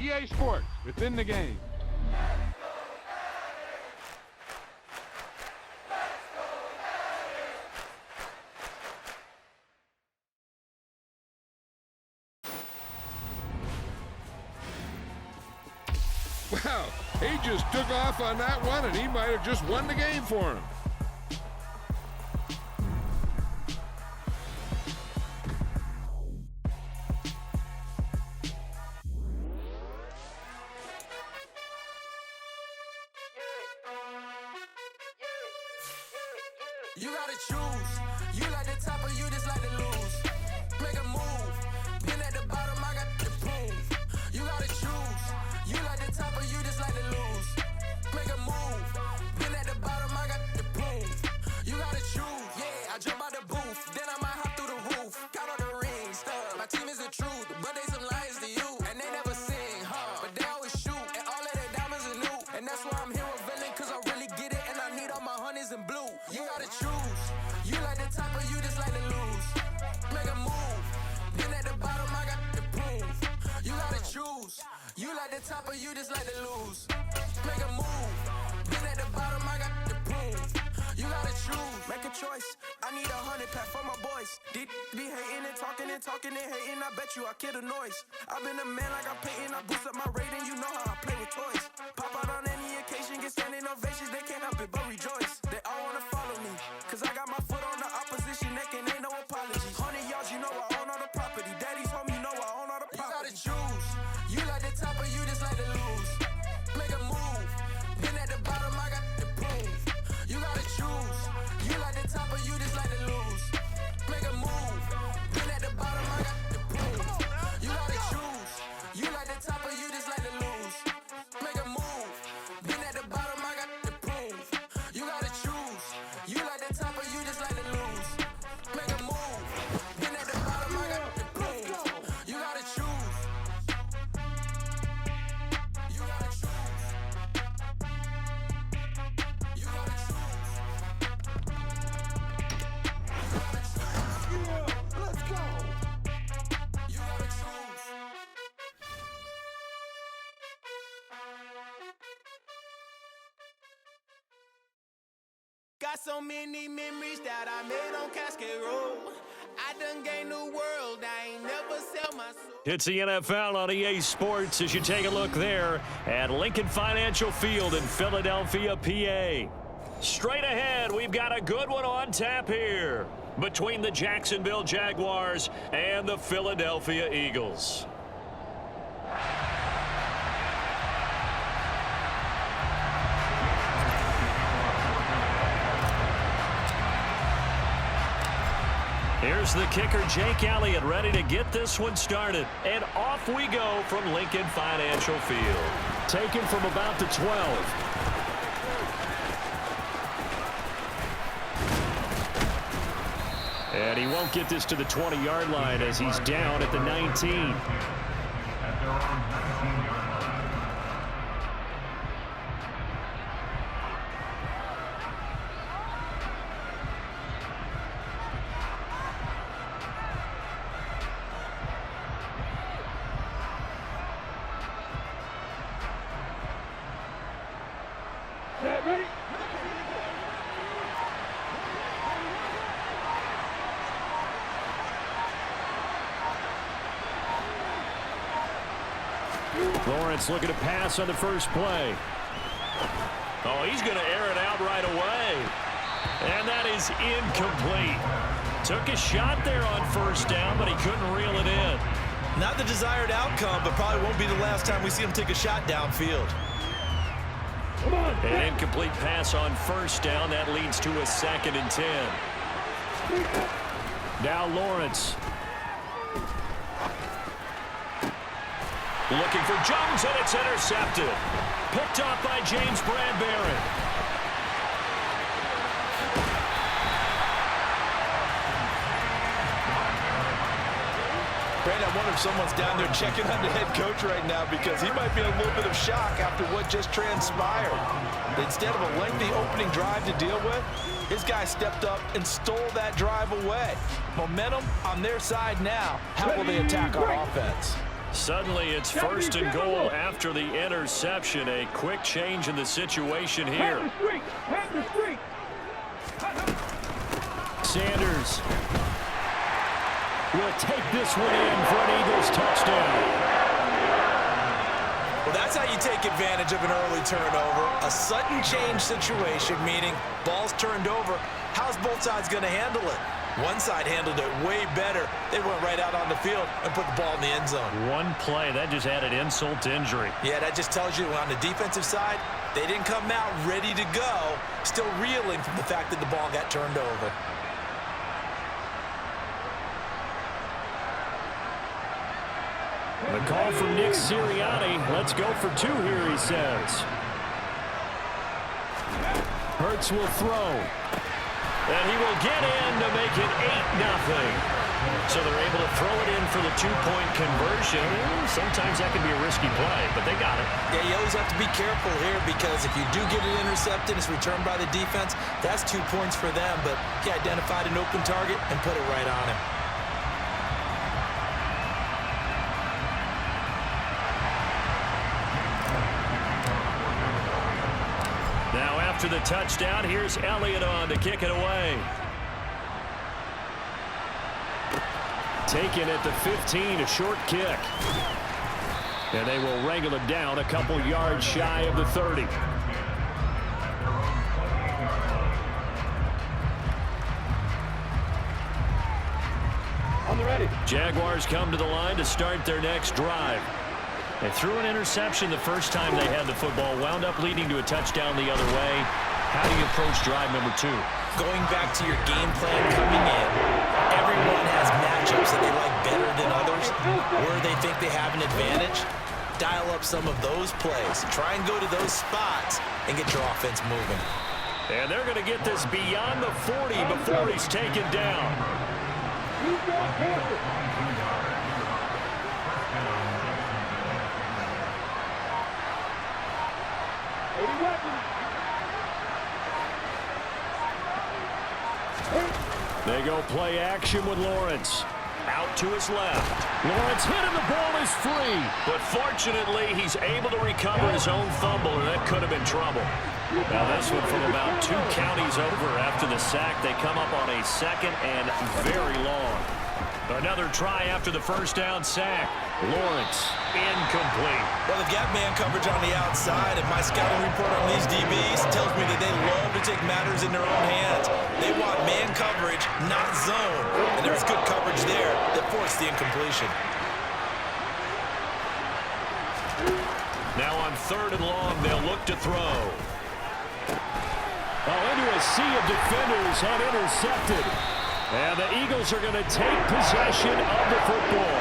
EA Sports, within the game. Wow, he just took off on that one, and he might have just won the game for him. You gotta choose. You like the top or you just like to lose. Make a move. Been at the bottom, I got the proof. You gotta choose. You like the top or you just like to lose. Make a move. Been at the bottom, I got the proof. You gotta choose. Yeah, I jump out the booth. Then I might hop through the roof. Got all the rings. My team is the truth, but they some liars to you. And they never sing, but they always shoot. And all of their diamonds are new. And that's why I'm here revealing, cause I really get it. And I need all my honeys in blue. You gotta choose. You like the top or you just like to lose. Make a move. Been at the bottom, I got the proof. You gotta choose. You like the top or you just like to lose. Make a move. Been at the bottom, I got the proof. You gotta choose. Make a choice. I need 100 pack for my boys. Be hating and talking and hating. I bet you I kill the noise. I've been a man like I'm Peyton. I boost up my rating. You know how I play with toys. Pop out on any occasion, get standing ovations. They can't help it but rejoice. They all wanna follow me, cause I got my foot on the opposition neck and ain't no apologies. 100 yards, you know I own all the property. Daddy's home, you know I own all the property. You gotta choose. You like the top or you just like to lose. Make a move. Been at the bottom, I got the proof. You gotta choose. You like the top or you just like to lose. Make a move. Been at the bottom, I got the proof. You gotta choose. You like the top or you just like to lose. Make a move. Been at the bottom, I got the proof. You gotta choose. You like the top or you just like to lose. Make a move. Been at the bottom, I got the proof. You gotta choose. You gotta choose. You gotta choose. Yeah, let's go. You gotta choose. Got so many memories that I made on Cascade Road. I done gained the world, I ain't never sell my soul. It's the NFL on EA Sports as you take a look there at Lincoln Financial Field in Philadelphia, PA. Straight ahead, we've got a good one on tap here between the Jacksonville Jaguars and the Philadelphia Eagles. Here's the kicker, Jake Elliott, ready to get this one started. And off we go from Lincoln Financial Field. Taken from about the 12. And he won't get this to the 20-yard line as he's down at the 19. Lawrence looking to pass on the first play. Oh, he's going to air it out right away. And that is incomplete. Took a shot there on first down, but he couldn't reel it in. Not the desired outcome, but probably won't be the last time we see him take a shot downfield. An incomplete pass on first down. That leads to a 2nd and 10. Now Lawrence. Looking for Jones, and it's intercepted. Picked off by James Bradbury. Brandon, I wonder if someone's down there checking on the head coach right now because he might be in a little bit of shock after what just transpired. Instead of a lengthy opening drive to deal with, his guy stepped up and stole that drive away. Momentum on their side now. How will they attack our offense? Suddenly it's first and goal after the interception. A quick change in the situation here. Sanders will take this one in for an Eagles touchdown. Well, that's how you take advantage of an early turnover. A sudden change situation, meaning ball's turned over. How's both sides going to handle it? One side handled it way better. They went right out on the field and put the ball in the end zone. One play, that just added insult to injury. Yeah, that just tells you on the defensive side, they didn't come out ready to go, still reeling from the fact that the ball got turned over. The call from Nick Sirianni. Let's go for two here, he says. Hurts will throw. And he will get in to make it 8-0. So they're able to throw it in for the two-point conversion. Sometimes that can be a risky play, but they got it. Yeah, you always have to be careful here because if you do get it intercepted, it's returned by the defense. That's 2 points for them, but he identified an open target and put it right on him. Now after the touchdown, here's Elliott on to kick it away. Taken at the 15, a short kick. And they will wrangle it down a couple yards shy of the 30. On the ready. Jaguars come to the line to start their next drive. They threw an interception the first time they had the football, wound up leading to a touchdown the other way. How do you approach drive number 2? Going back to your game plan coming in, everyone has matchups that they like better than others, where they think they have an advantage. Dial up some of those plays. Try and go to those spots and get your offense moving. And they're going to get this beyond the 40 before he's taken down. They go play action with Lawrence. Out to his left. Lawrence hit and the ball is free. But fortunately, he's able to recover his own fumble, and that could have been trouble. Now this one from about 2 counties over after the sack. They come up on a second and very long. Another try after the first down sack. Lawrence, incomplete. Well, they've got man coverage on the outside, and my scouting report on these DBs tells me that they love to take matters in their own hands. They want man coverage, not zone. And there's good coverage there that forced the incompletion. Now on 3rd and long, they'll look to throw. Into a sea of defenders and intercepted. And the Eagles are going to take possession of the football.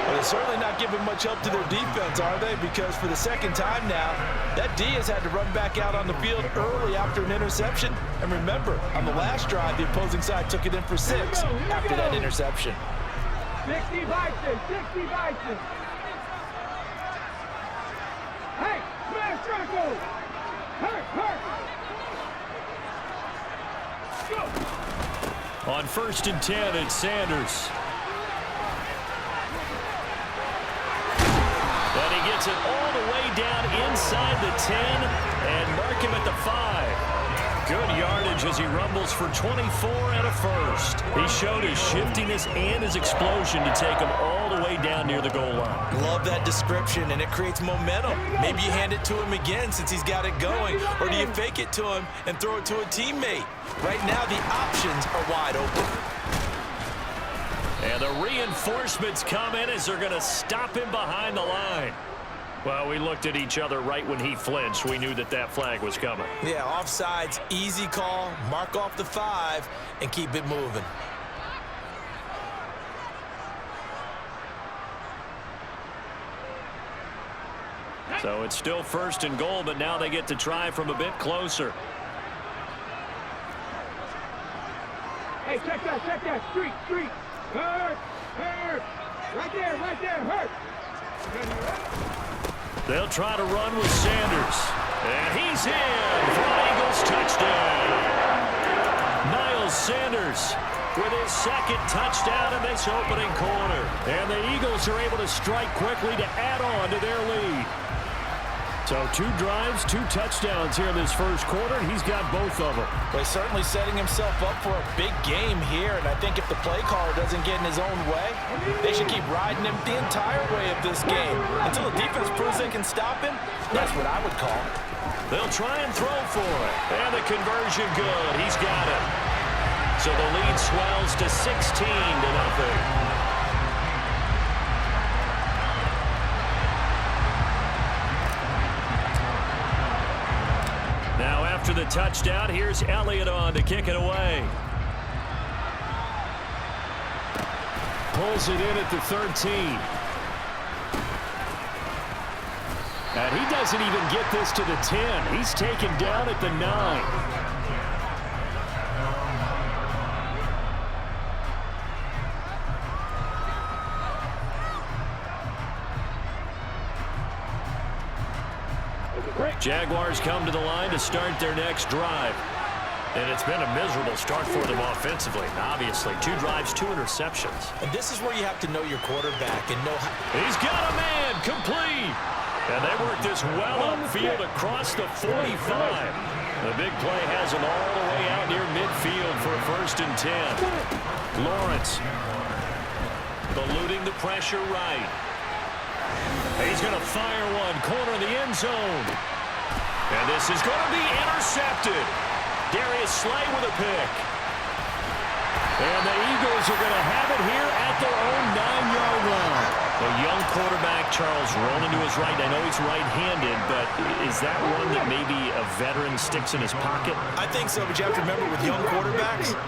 Well, they're certainly not giving much help to their defense, are they? Because for the second time now, that D has had to run back out on the field early after an interception. And remember, on the last drive, the opposing side took it in for 6 after that interception. 60 Vikings, 60 Vikings. Hey, smash tackle. Hurt. Go. On 1st and 10, it's Sanders. And he gets it all the way down inside the 10 and mark him at the 5. Good yardage as he rumbles for 24 and a first. He showed his shiftiness and his explosion to take him all the way down near the goal line. Love that description, and it creates momentum. Maybe you hand it to him again since he's got it going, or do you fake it to him and throw it to a teammate? Right now, the options are wide open. And the reinforcements come in as they're going to stop him behind the line. Well, we looked at each other right when he flinched. We knew that that flag was coming. Yeah, offsides, easy call, mark off the 5, and keep it moving. So it's still 1st and goal, but now they get to try from a bit closer. Hey, check that. Street. Hurt. Right there, hurt. They'll try to run with Sanders. And he's in for an Eagles touchdown. Miles Sanders with his second touchdown in this opening quarter. And the Eagles are able to strike quickly to add on to their lead. So 2 drives, 2 touchdowns here in this first quarter, and he's got both of them. Well, he's certainly setting himself up for a big game here, and I think if the play caller doesn't get in his own way, they should keep riding him the entire way of this game until the defense proves they can stop him. That's what I would call. They'll try and throw for it. And the conversion good. He's got it. So the lead swells to 16-0. Now after the touchdown, here's Elliott on to kick it away. Pulls it in at the 13. And he doesn't even get this to the 10. He's taken down at the 9. Jaguars come to the line to start their next drive. And it's been a miserable start for them offensively. Obviously, 2 drives, 2 interceptions. And this is where you have to know your quarterback and know how. He's got a man, complete. And they work this well upfield across the 45. The big play has him all the way out near midfield for a 1st and 10. Lawrence eluding the pressure right. He's going to fire one, corner of the end zone. And this is going to be intercepted. Darius Slay with a pick. And the Eagles are going to have it here at their own 9-yard line. The young quarterback, Charles, rolling to his right. I know he's right-handed, but is that one that maybe a veteran sticks in his pocket? I think so, but you have to remember with young quarterbacks,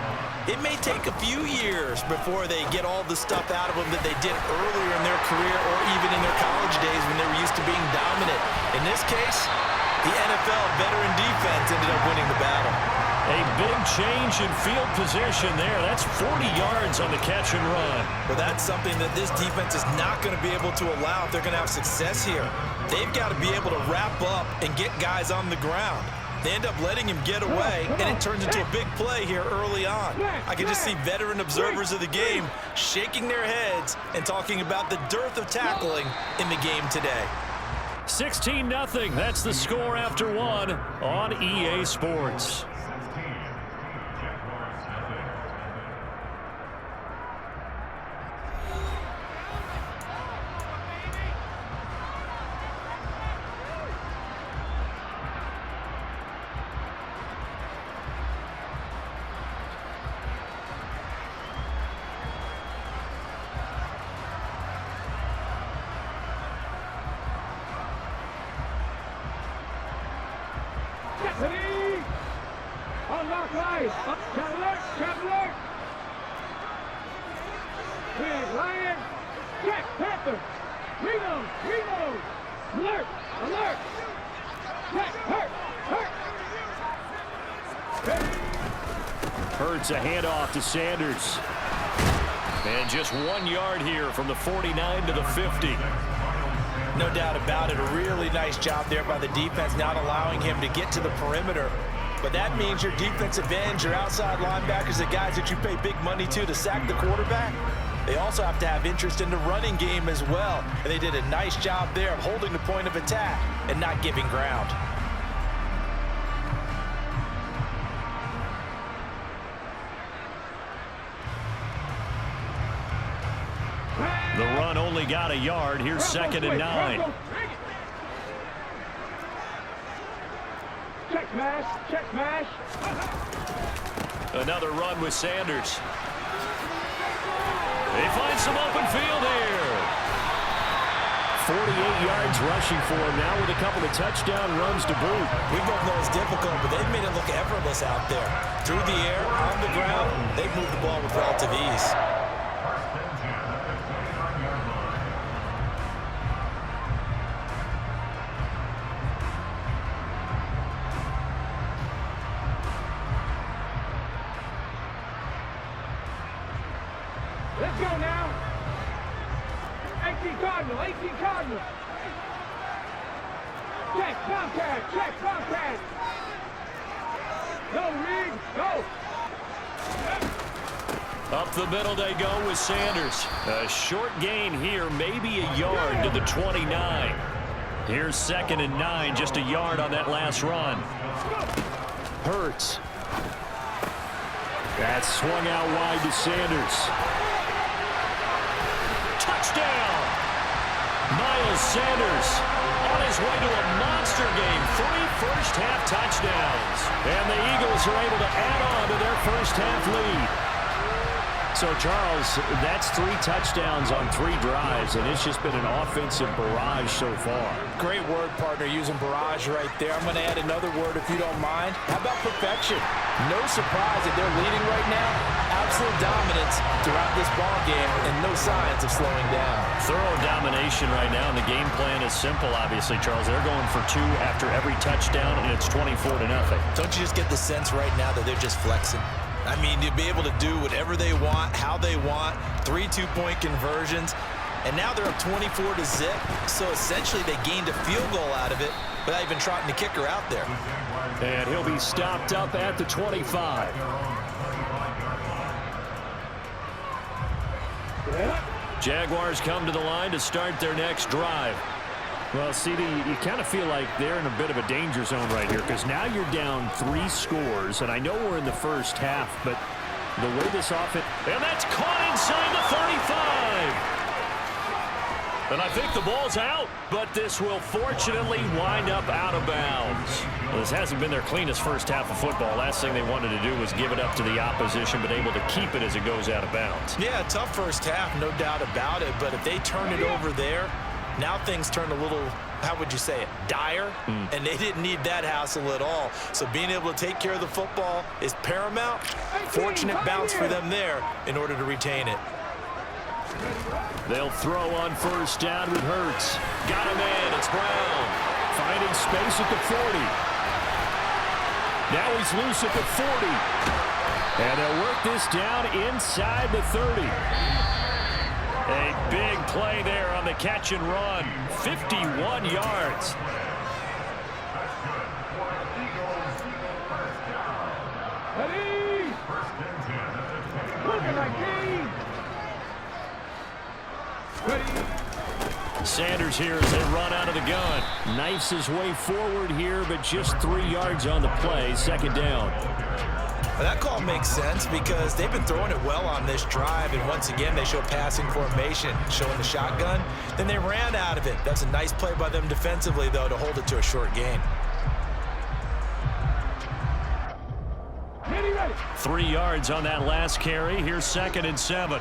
it may take a few years before they get all the stuff out of them that they did earlier in their career or even in their college days when they were used to being dominant. In this case, the NFL veteran defense ended up winning the battle. A big change in field position there. That's 40 yards on the catch and run. Well, that's something that this defense is not going to be able to allow if they're going to have success here. They've got to be able to wrap up and get guys on the ground. They end up letting him get away, and it turns into a big play here early on. I can just see veteran observers of the game shaking their heads and talking about the dearth of tackling in the game today. 16-0. That's the score after 1 on EA Sports. Unlock life. Traveler. Big Lion. Check. Panther. Reload. Alert. Check. Hurt. Hurts a handoff to Sanders. And just 1 yard here from the 49 to the 50. No doubt about it. A really nice job there by the defense, not allowing him to get to the perimeter. But that means your defensive ends, your outside linebackers, the guys that you pay big money to sack the quarterback, they also have to have interest in the running game as well. And they did a nice job there of holding the point of attack and not giving ground. The run only got a yard. Here's 2nd and 9. Check smash. Another run with Sanders. They find some open field here. 48 yards rushing for him now with a couple of touchdown runs to boot. We both know it's difficult, but they've made it look effortless out there. Through the air, on the ground, they've moved the ball with relative ease. Let's go now. 18 Cardinal. Check Tomcat. No read. Go. Up the middle they go with Sanders. A short gain here, maybe a yard to the 29. Here's 2nd and 9, just a yard on that last run. Hurts. That's swung out wide to Sanders. Touchdown! Miles Sanders on his way to a monster game. 3 first-half touchdowns. And the Eagles are able to add on to their first-half lead. So, Charles, that's 3 touchdowns on 3 drives, and it's just been an offensive barrage so far. Great word, partner, using barrage right there. I'm going to add another word if you don't mind. How about perfection? No surprise that they're leading right now. Absolute dominance throughout this ball game and no signs of slowing down. Thorough domination right now, and the game plan is simple, obviously, Charles. They're going for 2 after every touchdown, and it's 24-0. Don't you just get the sense right now that they're just flexing? I mean, to be able to do whatever they want, how they want, 3 2-point conversions, and now they're up 24-0. So essentially they gained a field goal out of it without even trotting the kicker out there. And he'll be stopped up at the 25. Jaguars come to the line to start their next drive. Well, CD, you kind of feel like they're in a bit of a danger zone right here because now you're down 3 scores, and I know we're in the first half, but the way this offense... And that's caught inside the 35! And I think the ball's out, but this will fortunately wind up out of bounds. Well, this hasn't been their cleanest first half of football. Last thing they wanted to do was give it up to the opposition, but able to keep it as it goes out of bounds. Yeah, tough first half, no doubt about it, but if they turn it over there, now things turn a little, how would you say it, dire, and they didn't need that hassle at all. So being able to take care of the football is paramount. Fortunate bounce for them there in order to retain it. They'll throw on first down with Hurts. Got him in, it's Brown. Finding space at the 40. Now he's loose at the 40. And they'll work this down inside the 30. A big play there on the catch and run. 51 yards. Ready? Looking like me. Ready? Sanders here as they run out of the gun. Knifes his way forward here, but just 3 yards on the play. 2nd down. Well, that call makes sense because they've been throwing it well on this drive, and once again they show passing formation, showing the shotgun. Then they ran out of it. That's a nice play by them defensively, though, to hold it to a short gain. Ready, ready. 3 yards on that last carry. Here's 2nd and 7.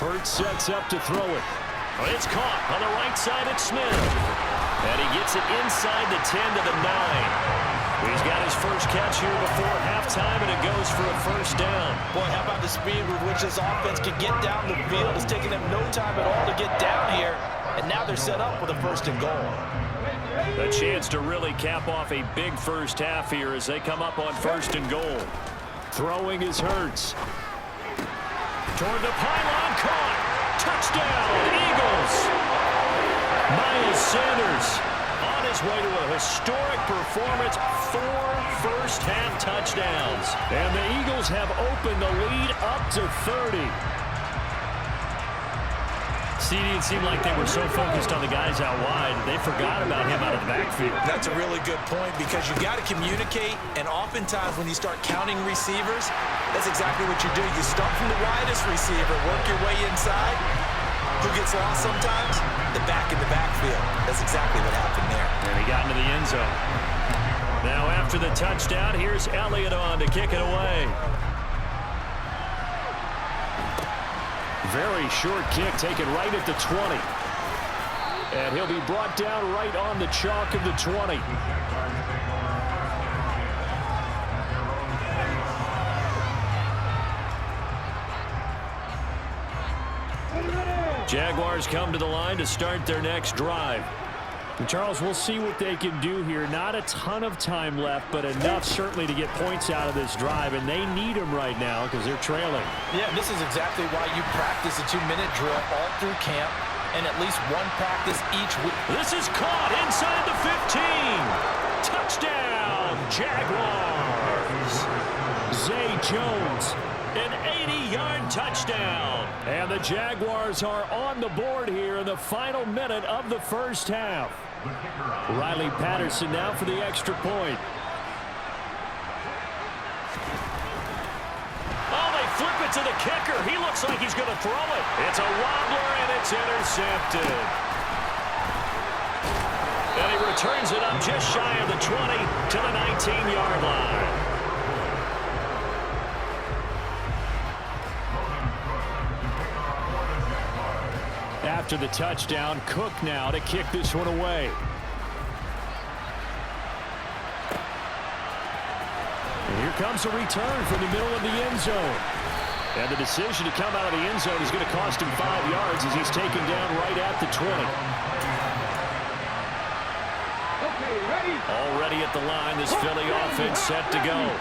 Hurts sets up to throw it. Oh, it's caught on the right side at Smith. And he gets it inside the 10 to the 9. He's got his first catch here before halftime, and it goes for a first down. Boy, how about the speed with which this offense can get down the field? It's taking them no time at all to get down here, and now they're set up with a 1st and goal. A chance to really cap off a big first half here as they come up on 1st and goal. Throwing is Hurts. Toward the pylon, caught. Touchdown, Eagles. Miles Sanders on his way to a historic performance, 4 first-half touchdowns. And the Eagles have opened the lead up to 30. CD, it seemed like they were so focused on the guys out wide, they forgot about him out of the backfield. That's a really good point because you got to communicate, and oftentimes when you start counting receivers, that's exactly what you do. You start from the widest receiver, work your way inside. Who gets lost sometimes? The back in the backfield. That's exactly what happened there. And he got into the end zone. Now after the touchdown, here's Elliott on to kick it away. Very short kick taken right at the 20. And he'll be brought down right on the chalk of the 20. Jaguars come to the line to start their next drive. And Charles, we'll see what they can do here. Not a ton of time left, but enough certainly to get points out of this drive, and they need them right now because they're trailing. Yeah, this is exactly why you practice a 2-minute drill all through camp and at least one practice each week. This is caught inside the 15. Touchdown, Jaguars. Jones. An 80-yard touchdown. And the Jaguars are on the board here in the final minute of the first half. Riley Patterson now for the extra point. Oh, they flip it to the kicker. He looks like he's going to throw it. It's a wobbler, and it's intercepted. And he returns it up just shy of the 20 to the 19-yard line. After the touchdown, Cook now to kick this one away. And here comes a return from the middle of the end zone. And the decision to come out of the end zone is going to cost him 5 yards as he's taken down right at the 20. Okay, ready? Already at the line, this Philly offense set to go.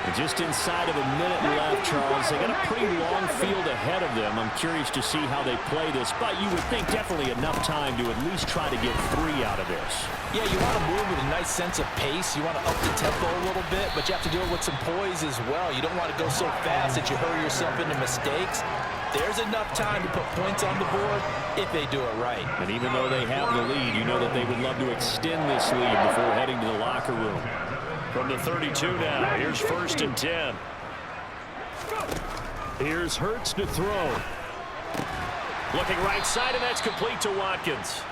And just inside of a minute left, Charles. They got a pretty long field ahead of them. I'm curious to see how they play this, but you would think definitely enough time to at least try to get 3 out of this. Yeah, you want to move with a nice sense of pace. You want to up the tempo a little bit, but you have to do it with some poise as well. You don't want to go so fast that you hurry yourself into mistakes. There's enough time to put points on the board if they do it right. And even though they have the lead, you know that they would love to extend this lead before heading to the locker room. From the 32 now, here's 1st and 10. Here's Hurts to throw. Looking right side, and that's complete to Watkins.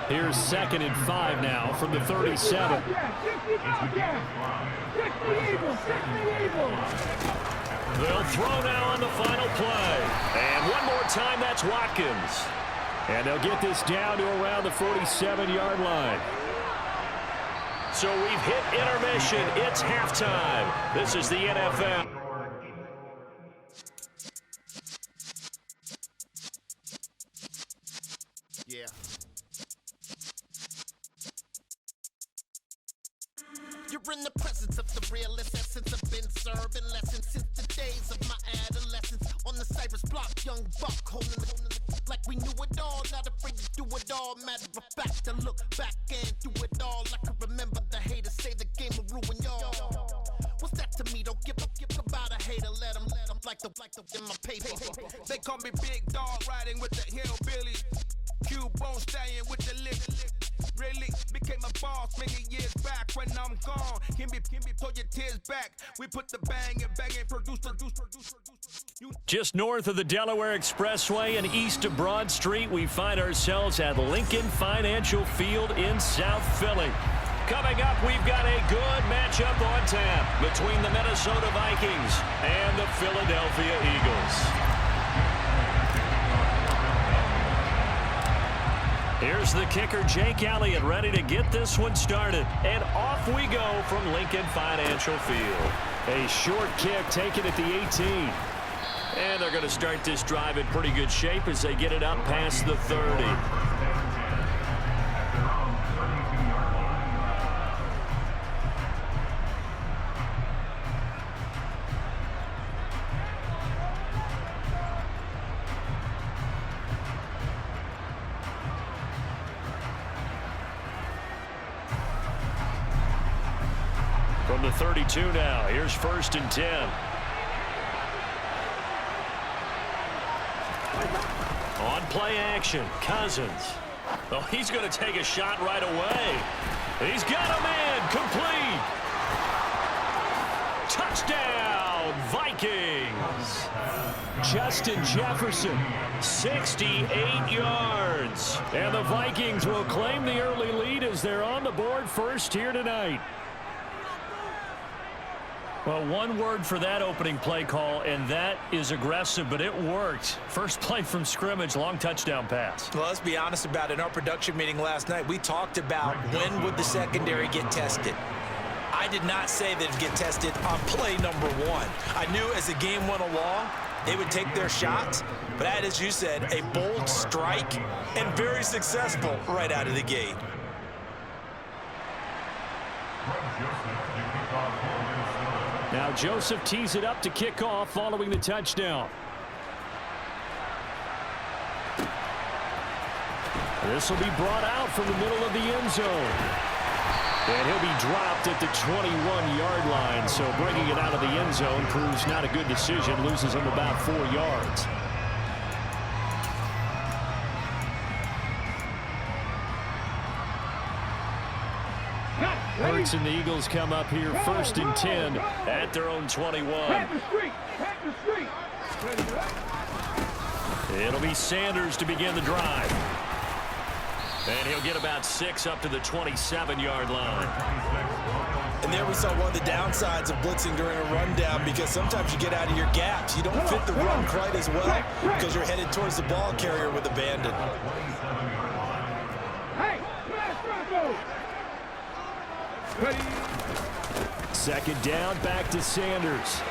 Here's 2nd and 5 now from the 37. They'll throw now on the final play. And one more time, that's Watkins. And they'll get this down to around the 47-yard line. So we've hit intermission. It's halftime. This is the NFL. Yeah. You're in the presence of the realest essence. I've been serving lessons since the days of my adolescence. On the Cypress block, young buck holding the like we knew it all, not afraid to do it all. Matter of fact, to look back and do it all. I can remember the haters say the game will ruin y'all. What's that to me? Don't give about a hater. Let them like the in my paper. They call me Big Dog, riding with the hillbillies. Q-Bone staying with the lick. Really became a boss many years back. When I'm gone, can be pull your tears back. We put the bang and produce. Just north of the Delaware Expressway and east of Broad Street, we find ourselves at Lincoln Financial Field in South Philly. Coming up, we've got a good matchup on tap between the Minnesota Vikings and the Philadelphia Eagles. Here's the kicker, Jake Elliott, ready to get this one started. And off we go from Lincoln Financial Field. A short kick taken at the 18. And they're going to start this drive in pretty good shape as they get it up past the 30. From the 32 now, here's 1st and 10. On play action, Cousins. Oh, he's going to take a shot right away. He's got a man, complete. Touchdown, Vikings. Justin Jefferson, 68 yards. And the Vikings will claim the early lead as they're on the board first here tonight. Well, one word for that opening play call, and that is aggressive, but it worked. First play from scrimmage, long touchdown pass. Well, let's be honest about it. In our production meeting last night, we talked about when would the secondary get tested. I did not say that it'd get tested on play number 1. I knew as the game went along, they would take their shots, but that, as you said, a bold strike and very successful right out of the gate. Now Joseph tees it up to kick off following the touchdown. This will be brought out from the middle of the end zone. And he'll be dropped at the 21-yard line, so bringing it out of the end zone proves not a good decision, loses him about 4 yards. Hurts and the Eagles come up here 1st and 10 at their own 21. It'll be Sanders to begin the drive. And he'll get about 6 up to the 27-yard line. And there we saw one of the downsides of blitzing during a rundown, because sometimes you get out of your gaps. You don't fit the run quite as well because you're headed towards the ball carrier with abandon. Second down, back to Sanders.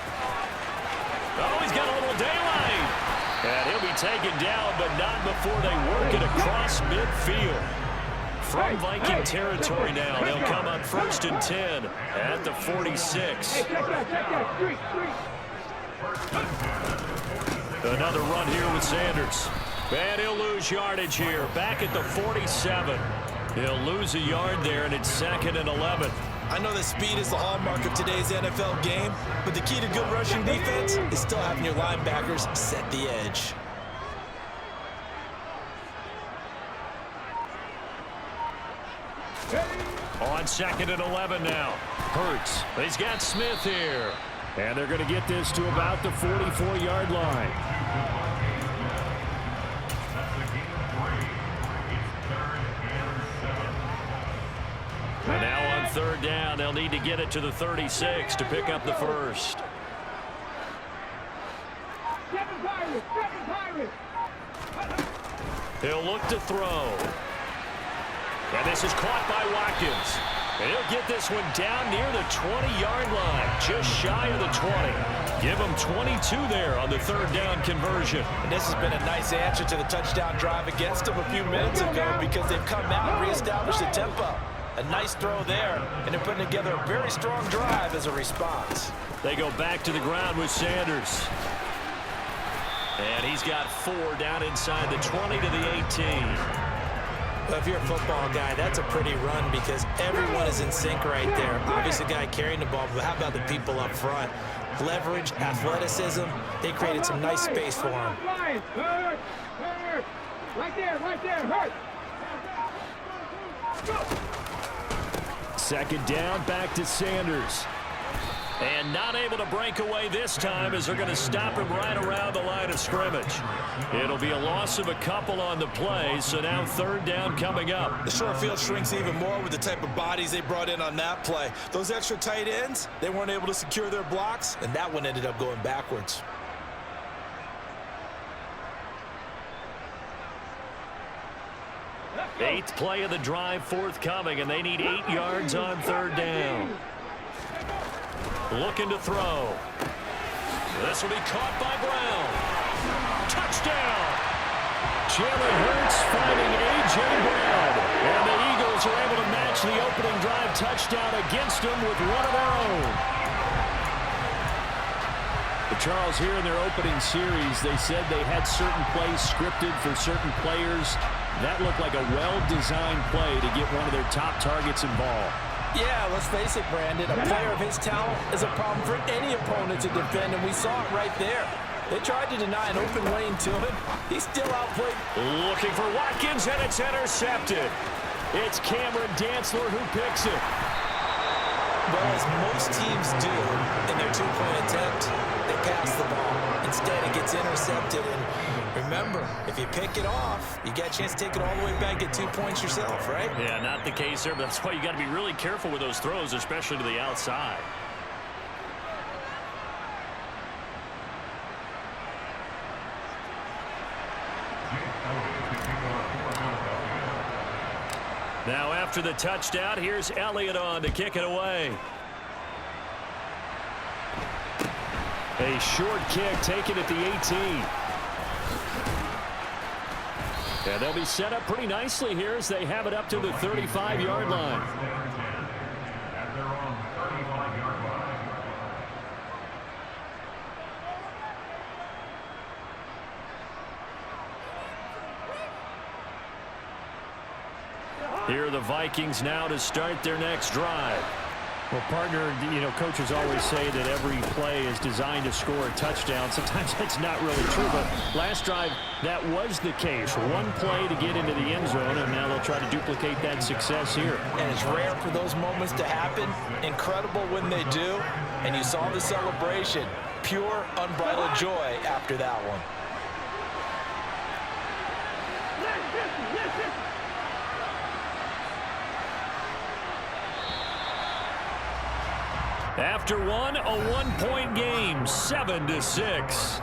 Oh, he's got a little daylight. And he'll be taken down, but not before they work it across midfield. From Viking territory now, they'll come up 1st and 10 at the 46. Another run here with Sanders. And he'll lose yardage here, back at the 47. He'll lose a yard there, and it's 2nd and 11. I know that speed is the hallmark of today's NFL game, but the key to good rushing defense is still having your linebackers set the edge. On 2nd and 11 now. Hurts. He's got Smith here. And they're going to get this to about the 44-yard line. And now on 3rd down, they'll need to get it to the 36 to pick up the first. He'll look to throw. And this is caught by Watkins. And he'll get this one down near the 20-yard line, just shy of the 20. Give him 22 there on the 3rd down conversion. And this has been a nice answer to the touchdown drive against them a few minutes ago, because they've come out and reestablished the tempo. A nice throw there, and they're putting together a very strong drive as a response. They go back to the ground with Sanders. And he's got 4 down inside the 20 to the 18. Well, if you're a football guy, that's a pretty run, because everyone is in sync right there. Obviously, the guy carrying the ball, but how about the people up front? Leverage, athleticism, they created some nice space for him. Hurt. Right there, hurt. Second down, back to Sanders. And not able to break away this time, as they're going to stop him right around the line of scrimmage. It'll be a loss of a couple on the play, so now 3rd down coming up. The short field shrinks even more with the type of bodies they brought in on that play. Those extra tight ends, they weren't able to secure their blocks, and that one ended up going backwards. Eighth play of the drive forthcoming, and they need 8 yards on 3rd down. Looking to throw. This will be caught by Brown. Touchdown! Jalen Hurts finding A.J. Brown. And the Eagles are able to match the opening drive touchdown against them with one of their own. But Charles, here in their opening series, they said they had certain plays scripted for certain players. That looked like a well-designed play to get one of their top targets involved. Yeah, let's face it, Brandon. A player of his talent is a problem for any opponent to defend, and we saw it right there. They tried to deny an open lane to him. He still outplayed. Looking for Watkins, and it's intercepted. It's Cameron Dantzler who picks it. Well, as most teams do in their 2-point attempt, they pass the ball. Instead, it gets intercepted, and remember, if you pick it off, you get a chance to take it all the way back, get 2 points yourself, right? Yeah, not the case there, but that's why you got to be really careful with those throws, especially to the outside. Now after the touchdown, here's Elliott on to kick it away. A short kick taken at the 18. And they'll be set up pretty nicely here as they have it up to the 35-yard line. Here are the Vikings now to start their next drive. Well, partner, coaches always say that every play is designed to score a touchdown. Sometimes that's not really true, but last drive, that was the case. One play to get into the end zone, and now they'll try to duplicate that success here. And it's rare for those moments to happen. Incredible when they do. And you saw the celebration. Pure, unbridled joy after that one. After one, a one-point game, 7-6.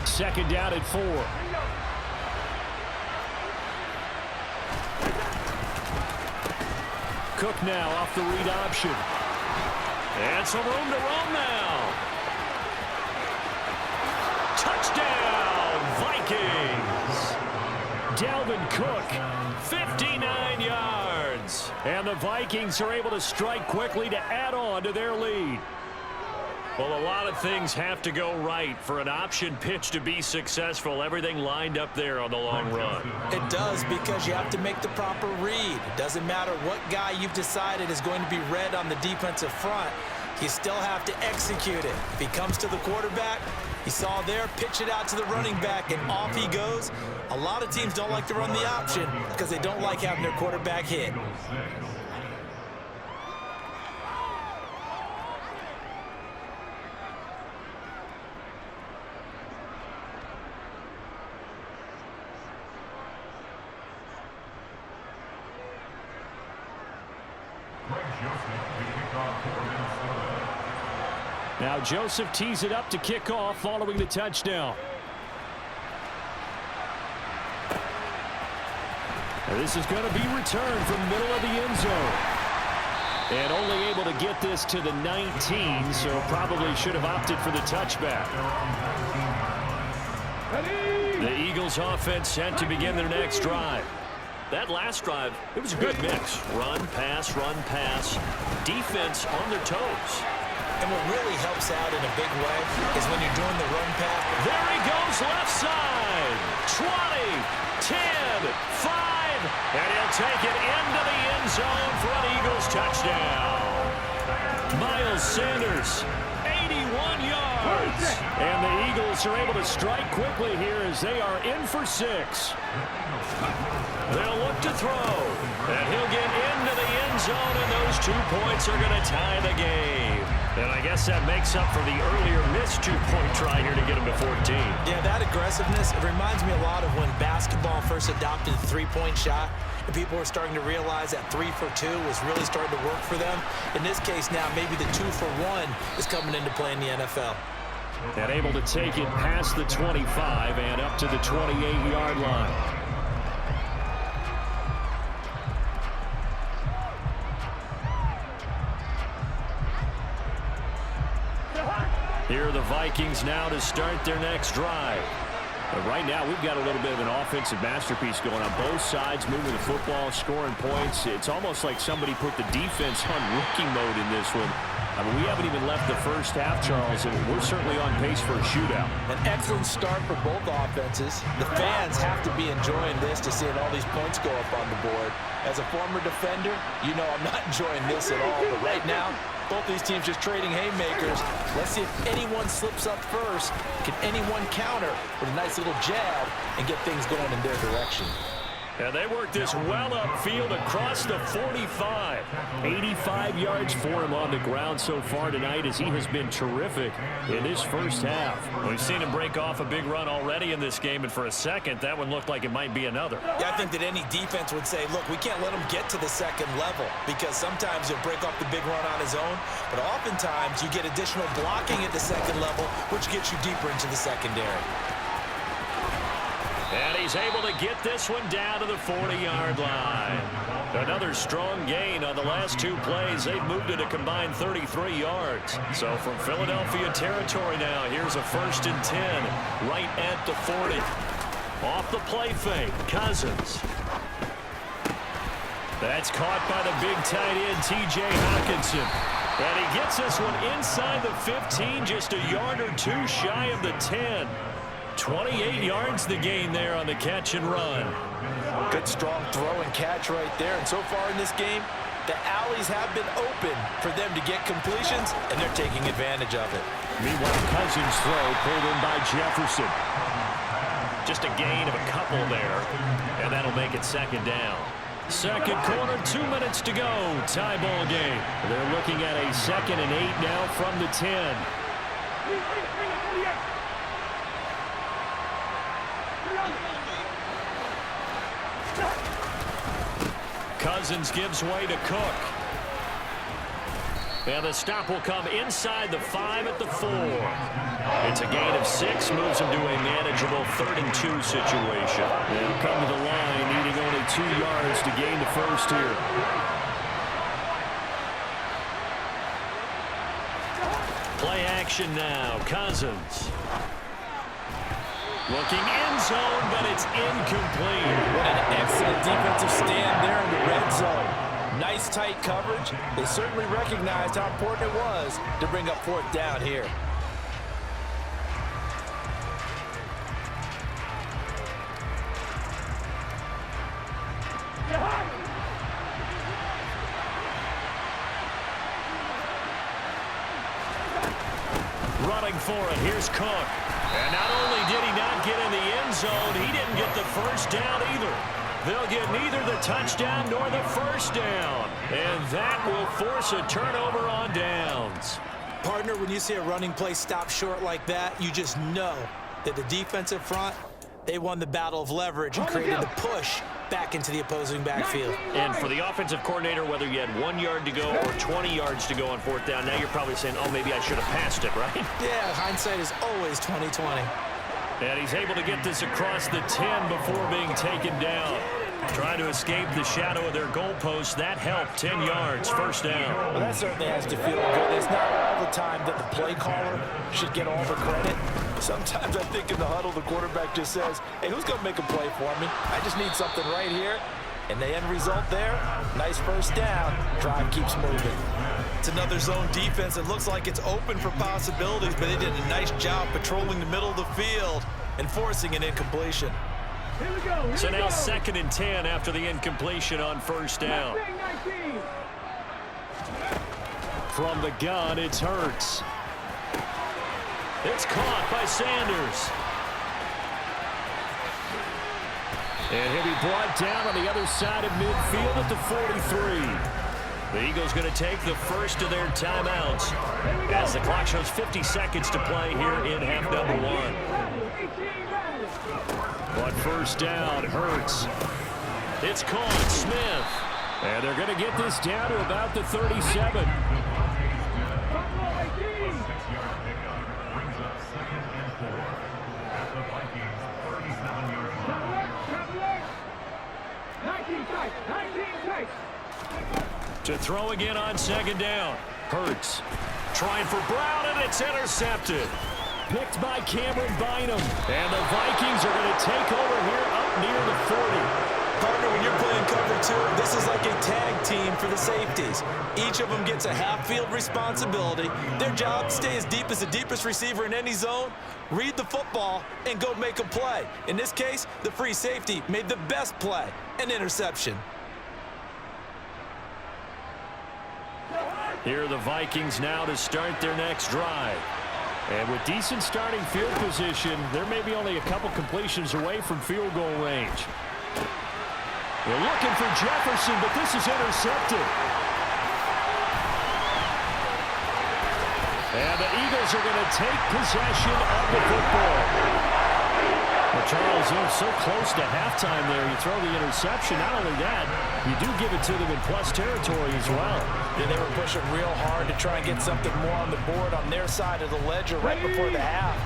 Second down at 4. Cook now off the read option. And some room to roam now. Touchdown, Vikings. Dalvin Cook, 59 yards. And the Vikings are able to strike quickly to add on to their lead. Well, a lot of things have to go right for an option pitch to be successful. Everything lined up there on the long run. It does, because you have to make the proper read. It doesn't matter what guy you've decided is going to be read on the defensive front. You still have to execute it. If he comes to the quarterback, he saw there, pitch it out to the running back, and off he goes. A lot of teams don't like to run the option because they don't like having their quarterback hit. Now Joseph tees it up to kick off following the touchdown. And this is going to be returned from the middle of the end zone. And only able to get this to the 19, so probably should have opted for the touchback. The Eagles offense set to begin their next drive. That last drive, it was a good mix. Run, pass, defense on their toes. And what really helps out in a big way is when you're doing the run pass. There he goes, left side. 20, 10, 5, and he'll take it into the end zone for an Eagles touchdown. Miles Sanders, 81 yards. And the Eagles are able to strike quickly here as they are in for 6. They'll look to throw, and he'll get into the end zone, and those 2 points are going to tie the game. And I guess that makes up for the earlier missed 2-point try here to get him to 14. Yeah, that aggressiveness, it reminds me a lot of when basketball first adopted the three-point shot, and people were starting to realize that 3 for 2 was really starting to work for them. In this case now, maybe the 2 for 1 is coming into play in the NFL. And able to take it past the 25 and up to the 28-yard line. Here are the Vikings now to start their next drive. But right now, we've got a little bit of an offensive masterpiece going on both sides, moving the football, scoring points. It's almost like somebody put the defense on rookie mode in this one. I mean, we haven't even left the first half, Charles, and we're certainly on pace for a shootout. An excellent start for both offenses. The fans have to be enjoying this to seeing all these points go up on the board. As a former defender, you know I'm not enjoying this at all. But right now, both these teams just trading haymakers. Let's see if anyone slips up first. Can anyone counter with a nice little jab and get things going in their direction? And they work this well upfield across the 45. 85 yards for him on the ground so far tonight as he has been terrific in his first half. We've seen him break off a big run already in this game, and for a second, that one looked like it might be another. Yeah, I think that any defense would say, look, we can't let him get to the second level because sometimes he'll break off the big run on his own, but oftentimes you get additional blocking at the second level, which gets you deeper into the secondary. And he's able to get this one down to the 40-yard line. Another strong gain on the last 2 plays. They've moved it a combined 33 yards. So from Philadelphia territory now, here's a 1st and 10 right at the 40. Off the play fake, Cousins. That's caught by the big tight end, T.J. Hawkinson. And he gets this one inside the 15, just a yard or two shy of the 10. 28 yards the gain there on the catch and run. Good strong throw and catch right there. And so far in this game, the alleys have been open for them to get completions, and they're taking advantage of it. Meanwhile, Cousins' throw pulled in by Jefferson. Just a gain of a couple there, and that'll make it second down. Second quarter, 2 minutes to go. Tie ball game. They're looking at a 2nd and 8 now from the 10. Cousins gives way to Cook. And the stop will come inside the 5 at the 4. It's a gain of 6, moves him to a manageable 3rd and 2 situation. They'll come to the line, needing only 2 yards to gain the first here. Play action now, Cousins. Looking end zone, but it's incomplete. What an excellent defensive stand there in the red zone. Nice tight coverage. They certainly recognized how important it was to bring up 4th down here. Running for it, here's Cook. And not only did he not get in the end zone, he didn't get the first down either. They'll get neither the touchdown nor the first down. And that will force a turnover on downs. Partner, when you see a running play stop short like that, you just know that the defensive front, they won the battle of leverage and created the push back into the opposing backfield. And for the offensive coordinator, whether you had 1 yard to go or 20 yards to go on 4th down, now you're probably saying, oh, maybe I should have passed it, right? Yeah, hindsight is always 20/20. And he's able to get this across the 10 before being taken down. Trying to escape the shadow of their goalpost. That helped. 10 yards, first down. Well, that certainly has to feel good. It's not all the time that the play caller should get all the credit. Sometimes I think in the huddle, the quarterback just says, hey, who's going to make a play for me? I just need something right here. And the end result there, nice first down. Drive keeps moving. It's another zone defense. It looks like it's open for possibilities, but they did a nice job patrolling the middle of the field and forcing an incompletion. So now 2nd and 10 after the incompletion on first down. From the gun, it's Hurts. It's caught by Sanders. And he'll be brought down on the other side of midfield at the 43. The Eagles going to take the first of their timeouts as the clock shows 50 seconds to play here in half number 1. But first down, Hurts. It's caught, Smith. And they're going to get this down to about the 37. To throw again on 2nd down. Hurts trying for Brown, and it's intercepted. Picked by Cameron Bynum. And the Vikings are going to take over here up near the 40. Partner, when you're playing cover 2, this is like a tag team for the safeties. Each of them gets a half-field responsibility. Their job, stay as deep as the deepest receiver in any zone, read the football, and go make a play. In this case, the free safety made the best play, an interception. Here are the Vikings now to start their next drive. And with decent starting field position, there may be only a couple completions away from field goal range. They're looking for Jefferson, but this is intercepted. And the Eagles are going to take possession of the football. Well, Charles, they're so close to halftime there. You throw the interception. Not only that, you do give it to them in plus territory as well. Yeah, they were pushing real hard to try and get something more on the board on their side of the ledger right before the half.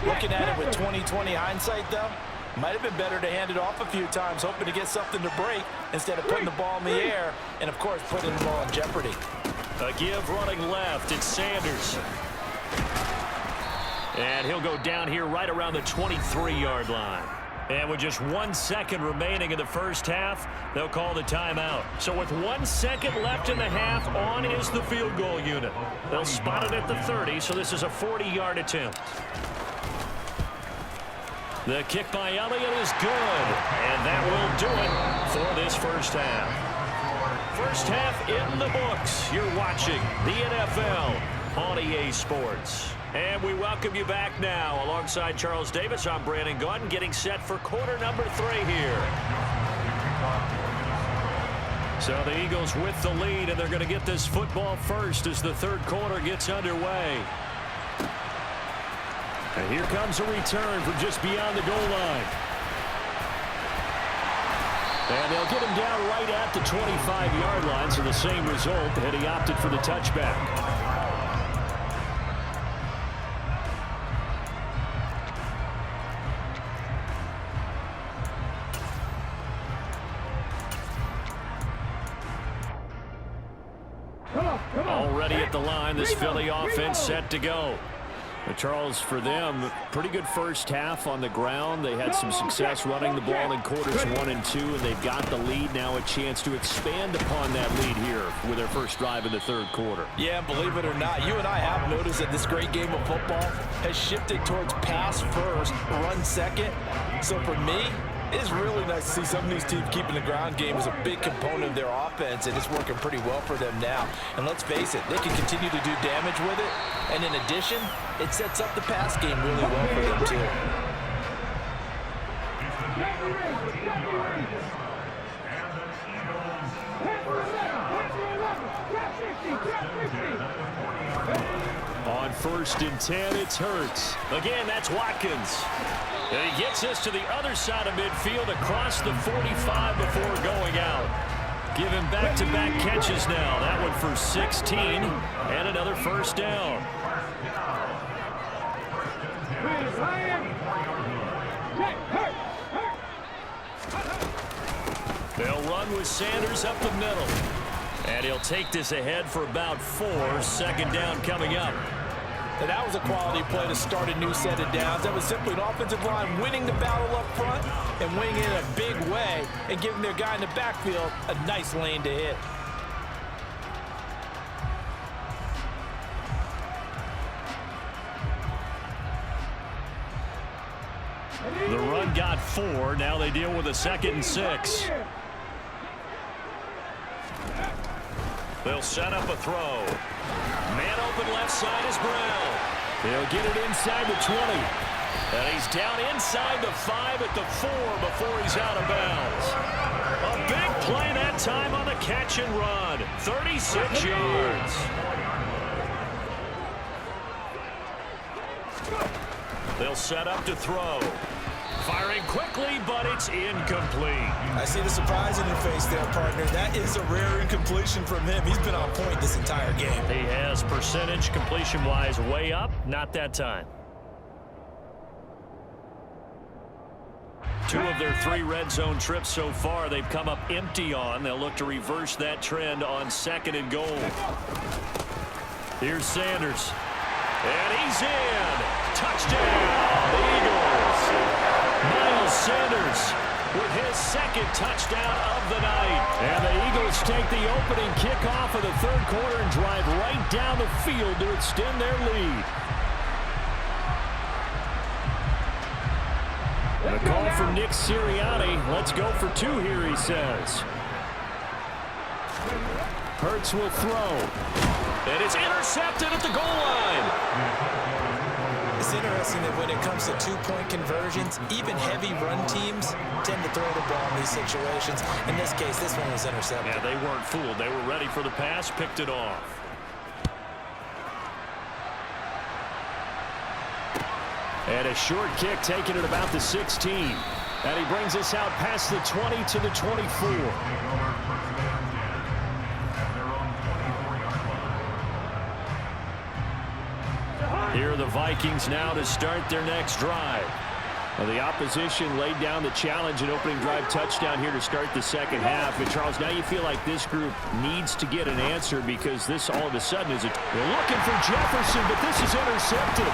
Looking at it with 20/20 hindsight, though, might have been better to hand it off a few times, hoping to get something to break instead of putting the ball in the air and, of course, putting the ball in jeopardy. A give running left. It's Sanders. And he'll go down here right around the 23-yard line. And with just 1 second remaining in the first half, they'll call the timeout. So with 1 second left in the half, on is the field goal unit. They'll spot it at the 30, so this is a 40-yard attempt. The kick by Elliott is good, and that will do it for this first half. First half in the books. You're watching the NFL on EA Sports. And we welcome you back now. Alongside Charles Davis, I'm Brandon Gaudin, getting set for quarter number 3 here. So the Eagles with the lead, and they're going to get this football first as the third quarter gets underway. And here comes a return from just beyond the goal line. And they'll get him down right at the 25-yard line, so the same result, and he opted for the touchback. Already at the line, this Philly offense set to go. But Charles, for them, pretty good first half on the ground. They had some success running the ball in quarters 1 and 2, and they've got the lead now, a chance to expand upon that lead here with their first drive in the third quarter. Yeah, believe it or not, you and I have noticed that this great game of football has shifted towards pass first, run second. So for me, it is really nice to see some of these teams keeping the ground game as a big component of their offense, and it's working pretty well for them now. And let's face it, they can continue to do damage with it. And in addition, it sets up the pass game really well for them, too. On 1st and 10, it's Hurts. Again, that's Watkins. And he gets us to the other side of midfield across the 45 before going out. Give him back-to-back catches now. That one for 16 and another first down. They'll run with Sanders up the middle. And he'll take this ahead for about 4. 2nd down coming up. And that was a quality play to start a new set of downs. That was simply an offensive line winning the battle up front and winning it in a big way and giving their guy in the backfield a nice lane to hit. The run got 4. Now they deal with a 2nd and 6. They'll set up a throw. Man open left side is Brown. They'll get it inside the 20. And he's down inside the 5 at the 4 before he's out of bounds. A big play that time on the catch and run. 36 yards. They'll set up to throw. Firing quickly, but it's incomplete. I see the surprise in your face there, partner. That is a rare incompletion from him. He's been on point this entire game. He has percentage completion-wise way up. Not that time. 2 of their 3 red zone trips so far, they've come up empty on. They'll look to reverse that trend on 2nd and goal. Here's Sanders. And he's in. Touchdown, the Eagles. Miles Sanders with his 2nd touchdown of the night. And the Eagles take the opening kickoff of the third quarter and drive right down the field to extend their lead. The call from Nick Sirianni. Let's go for 2 here, he says. Hurts will throw. And it's intercepted at the goal line. It's interesting that when it comes to 2-point conversions, even heavy run teams tend to throw the ball in these situations. In this case, this one was intercepted. Yeah, they weren't fooled. They were ready for the pass, picked it off. And a short kick taken at about the 16. And he brings us out past the 20 to the 24. Here are the Vikings now to start their next drive. Well, the opposition laid down the challenge and opening drive touchdown here to start the second half. And Charles, now you feel like this group needs to get an answer because this all of a sudden is they're looking for Jefferson, but this is intercepted.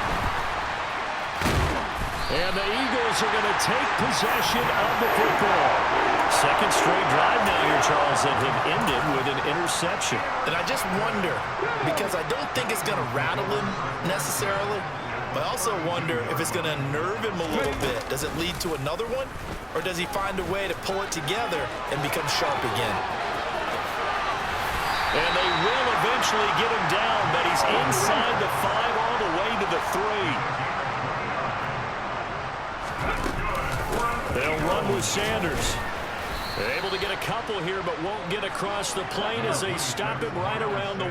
And the Eagles Eagles are going to take possession of the football. Second straight drive now here, Charles, that have ended with an interception. And I just wonder, because I don't think it's going to rattle him necessarily, but I also wonder if it's going to nerve him a little bit. Does it lead to another one, or does he find a way to pull it together and become sharp again? And they will eventually get him down, but he's inside the 5 all the way to the 3. They'll run with Sanders. They're able to get a couple here, but won't get across the plane as they stop him right around the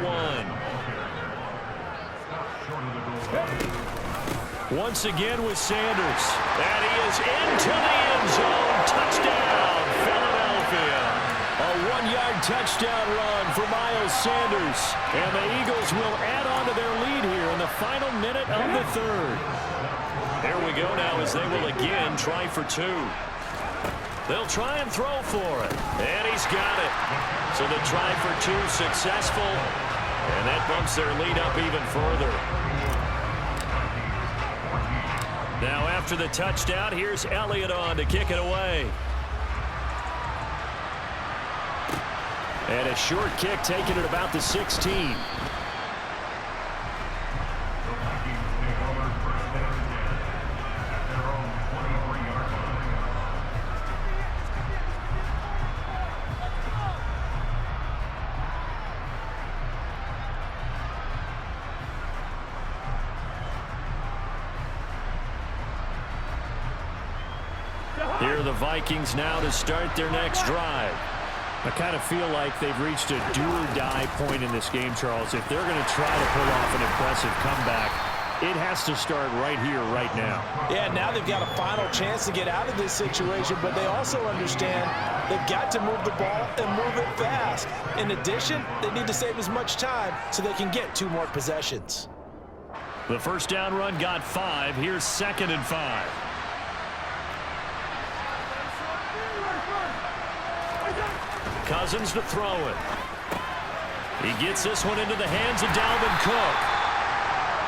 1. Once again with Sanders. And he is into the end zone. Touchdown, Philadelphia. A 1-yard touchdown run for Miles Sanders. And the Eagles will add on to their lead here in the final minute of the 3rd. Here we go now as they will again try for 2. They'll try and throw for it. And he's got it. So the try for 2 successful. And that bumps their lead up even further. Now after the touchdown, here's Elliott on to kick it away. And a short kick taken at about the 16. Here are the Vikings now to start their next drive. I kind of feel like they've reached a do-or-die point in this game, Charles. If they're going to try to pull off an impressive comeback, it has to start right here, right now. Yeah, now they've got a final chance to get out of this situation, but they also understand they've got to move the ball and move it fast. In addition, they need to save as much time so they can get 2 more possessions. The first down run got 5. Here's 2nd and 5. Cousins to throw it. He gets this one into the hands of Dalvin Cook.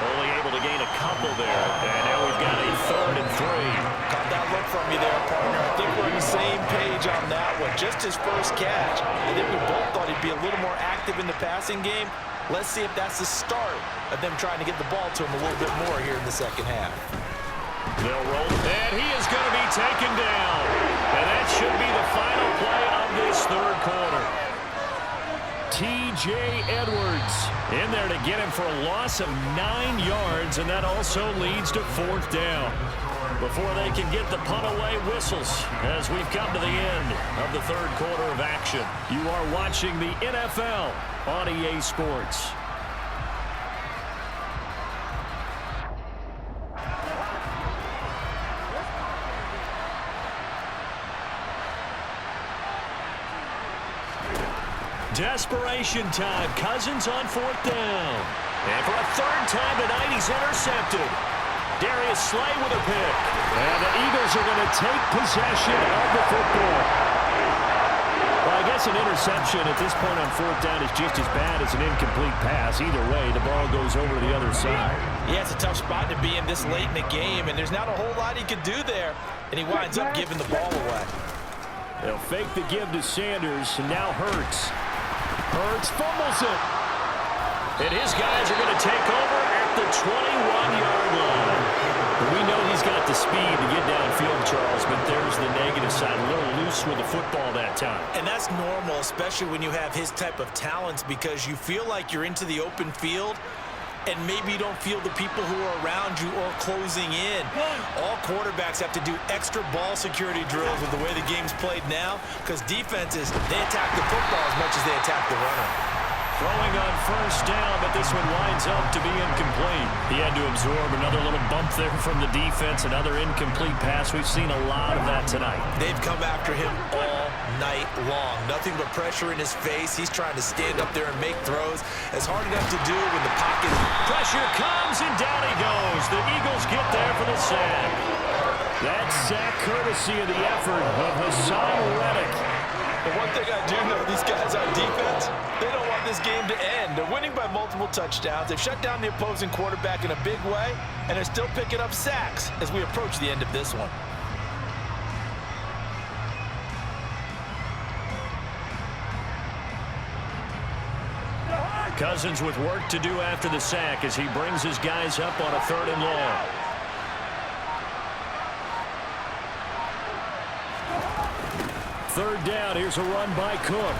Only able to gain a couple there. And now we've got a 3rd and 3. Caught that look from you there, partner. I think we're on the same page on that one. Just his first catch. I think we both thought he'd be a little more active in the passing game. Let's see if that's the start of them trying to get the ball to him a little bit more here in the second half. They'll roll, and he is going to be taken down. And that should be the final play of this 3rd quarter. T.J. Edwards in there to get him for a loss of 9 yards, and that also leads to 4th down. Before they can get the punt away, whistles as we've come to the end of the 3rd quarter of action. You are watching the NFL on EA Sports. Desperation time. Cousins on 4th down. And for a 3rd time tonight, he's intercepted. Darius Slay with a pick. And the Eagles are going to take possession of the football. Well, I guess an interception at this point on 4th down is just as bad as an incomplete pass. Either way, the ball goes over to the other side. Yeah, it's a tough spot to be in this late in the game, and there's not a whole lot he could do there. And he winds up giving the ball away. They'll fake the give to Sanders, and now Hurts. Hurts fumbles it. And his guys are going to take over at the 21-yard line. We know he's got the speed to get downfield, Charles, but there's the negative side. A little loose with the football that time. And that's normal, especially when you have his type of talents, because you feel like you're into the open field, and maybe you don't feel the people who are around you or closing in. All quarterbacks have to do extra ball security drills with the way the game's played now, because defenses, they attack the football as much as they attack the runner. Throwing on 1st down, but this one winds up to be incomplete. He had to absorb another little bump there from the defense, another incomplete pass. We've seen a lot of that tonight. They've come after him all night long. Nothing but pressure in his face. He's trying to stand up there and make throws. It's hard enough to do when the pocket... Pressure comes, and down he goes. The Eagles get there for the sack. That sack courtesy of the effort of Hassan Reddick. The one thing I do know, these guys on defense, they don't want this game to end. They're winning by multiple touchdowns. They've shut down the opposing quarterback in a big way, and they're still picking up sacks as we approach the end of this one. Cousins with work to do after the sack as he brings his guys up on a 3rd and long. Third down. Here's a run by Cook.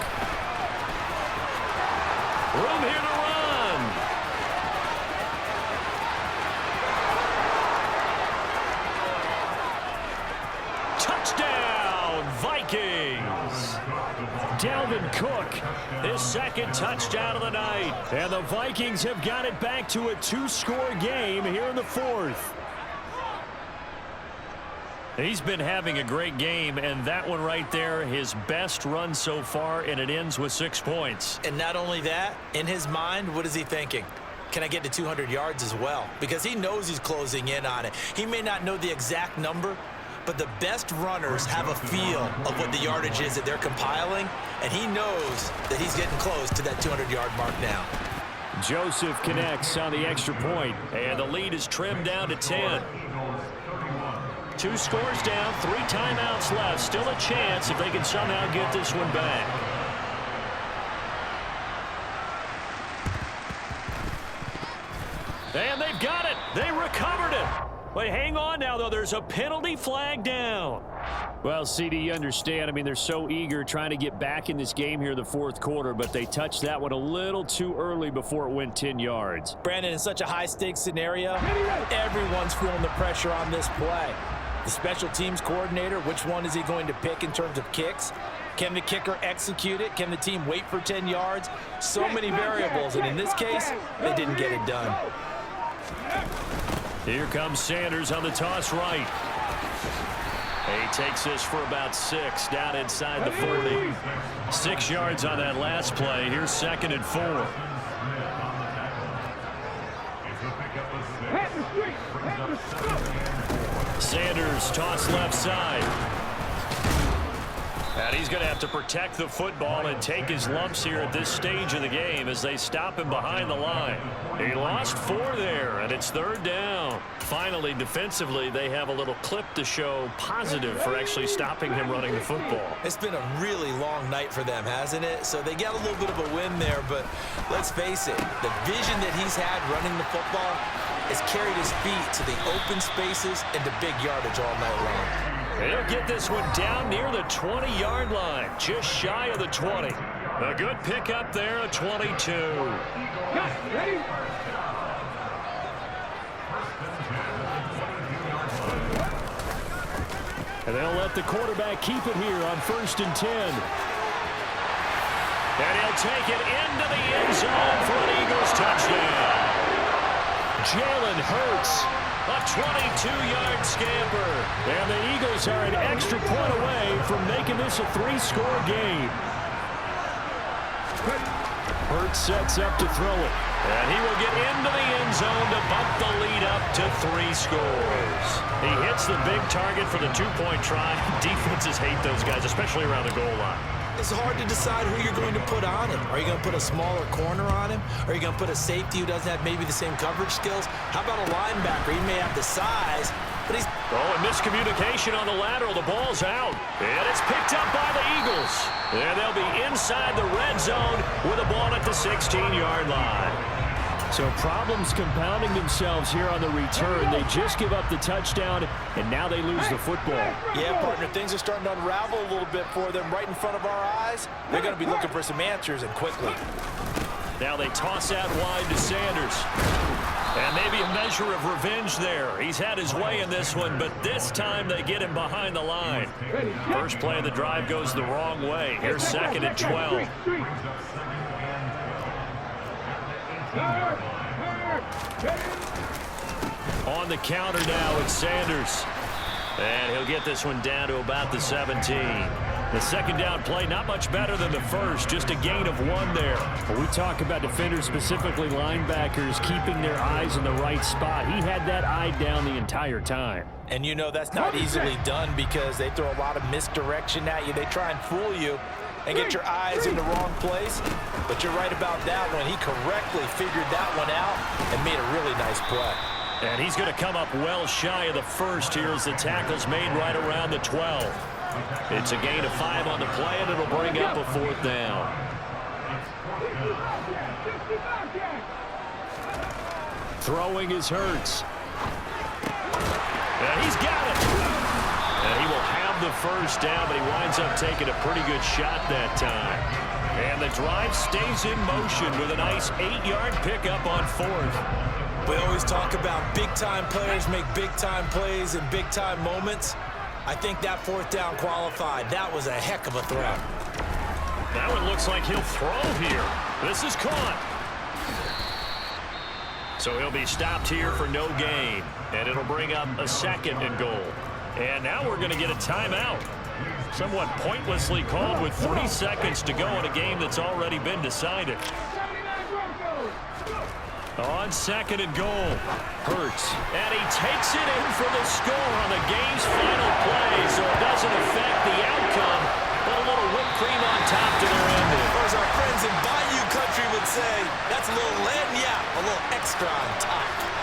Room here to run. Touchdown, Vikings. Dalvin Cook, his 2nd touchdown of the night. And the Vikings have got it back to a 2-score game here in the 4th. He's been having a great game, and that one right there, his best run so far, and it ends with 6 points. And not only that, in his mind, what is he thinking? Can I get to 200 yards as well? Because he knows he's closing in on it. He may not know the exact number, but the best runners have a feel of what the yardage is that they're compiling, and he knows that he's getting close to that 200-yard mark now. Joseph connects on the extra point, and the lead is trimmed down to 10. 2 scores down, 3 timeouts left. Still a chance if they can somehow get this one back. And they've got it. They recovered it. Wait, hang on now, though. There's a penalty flag down. Well, CD, you understand. I mean, they're so eager trying to get back in this game here in the 4th quarter, but they touched that one a little too early before it went 10 yards. Brandon, in such a high-stakes scenario, everyone's feeling the pressure on this play. The special teams coordinator, which one is he going to pick in terms of kicks? Can the kicker execute it? Can the team wait for 10 yards? So many variables, and in this case, they didn't get it done. Here comes Sanders on the toss right. He takes this for about 6 down inside the 40. 6 yards on that last play. Here's 2nd and 4. Sanders toss left side. And he's going to have to protect the football and take his lumps here at this stage of the game as they stop him behind the line. He lost 4 there, and it's 3rd down. Finally, defensively, they have a little clip to show positive for actually stopping him running the football. It's been a really long night for them, hasn't it? So they got a little bit of a win there, but let's face it, the vision that he's had running the football has carried his feet to the open spaces and to big yardage all night long. He'll get this one down near the 20-yard line, just shy of the 20. A good pickup there, a 22. Ready? And they'll let the quarterback keep it here on 1st and 10. And he'll take it into the end zone for an Eagles touchdown. Jalen Hurts, a 22-yard scamper. And the Eagles are an extra point away from making this a 3-score game. Hurts sets up to throw it. And he will get into the end zone to bump the lead up to 3 scores. He hits the big target for the 2-point try. Defenses hate those guys, especially around the goal line. It's hard to decide who you're going to put on him. Are you going to put a smaller corner on him? Are you going to put a safety who doesn't have maybe the same coverage skills? How about a linebacker? He may have the size, but he's... Oh, and miscommunication on the lateral. The ball's out. And it's picked up by the Eagles. And they'll be inside the red zone with a ball at the 16-yard line. So problems compounding themselves here on the return. They just give up the touchdown, and now they lose the football. Yeah, partner, things are starting to unravel a little bit for them right in front of our eyes. They're going to be looking for some answers, and quickly. Now they toss out wide to Sanders. And maybe a measure of revenge there. He's had his way in this one, but this time they get him behind the line. First play of the drive goes the wrong way. Here's 2nd and 12. On the counter now, it's Sanders. And he'll get this one down to about the 17. The 2nd down play, not much better than the first, just a gain of 1 there. When we talk about defenders, specifically linebackers, keeping their eyes in the right spot. He had that eye down the entire time. And you know that's not easily done because they throw a lot of misdirection at you. They try and fool you and get your eyes in the wrong place. But you're right about that one. He correctly figured that one out and made a really nice play. And he's going to come up well shy of the first here as the tackle's made right around the 12. It's a gain of 5 on the play, and it'll bring up a 4th down. Throwing is Hurts. And he's got it. And he will have the first down, but he winds up taking a pretty good shot that time. And the drive stays in motion with a nice 8-yard pickup on 4th. We always talk about big-time players make big-time plays in big-time moments. I think that 4th down qualified. That was a heck of a throw. Now it looks like he'll throw here. This is caught. So he'll be stopped here for no gain. And it'll bring up a 2nd and goal. And now we're going to get a timeout. Somewhat pointlessly called with 3 seconds to go in a game that's already been decided. On 2nd and goal, Hurts. And he takes it in for the score on the game's final play, so it doesn't affect the outcome, but a little whipped cream on top to their ending. Or as our friends in Bayou Country would say, that's a little lagniappe, a little extra on top.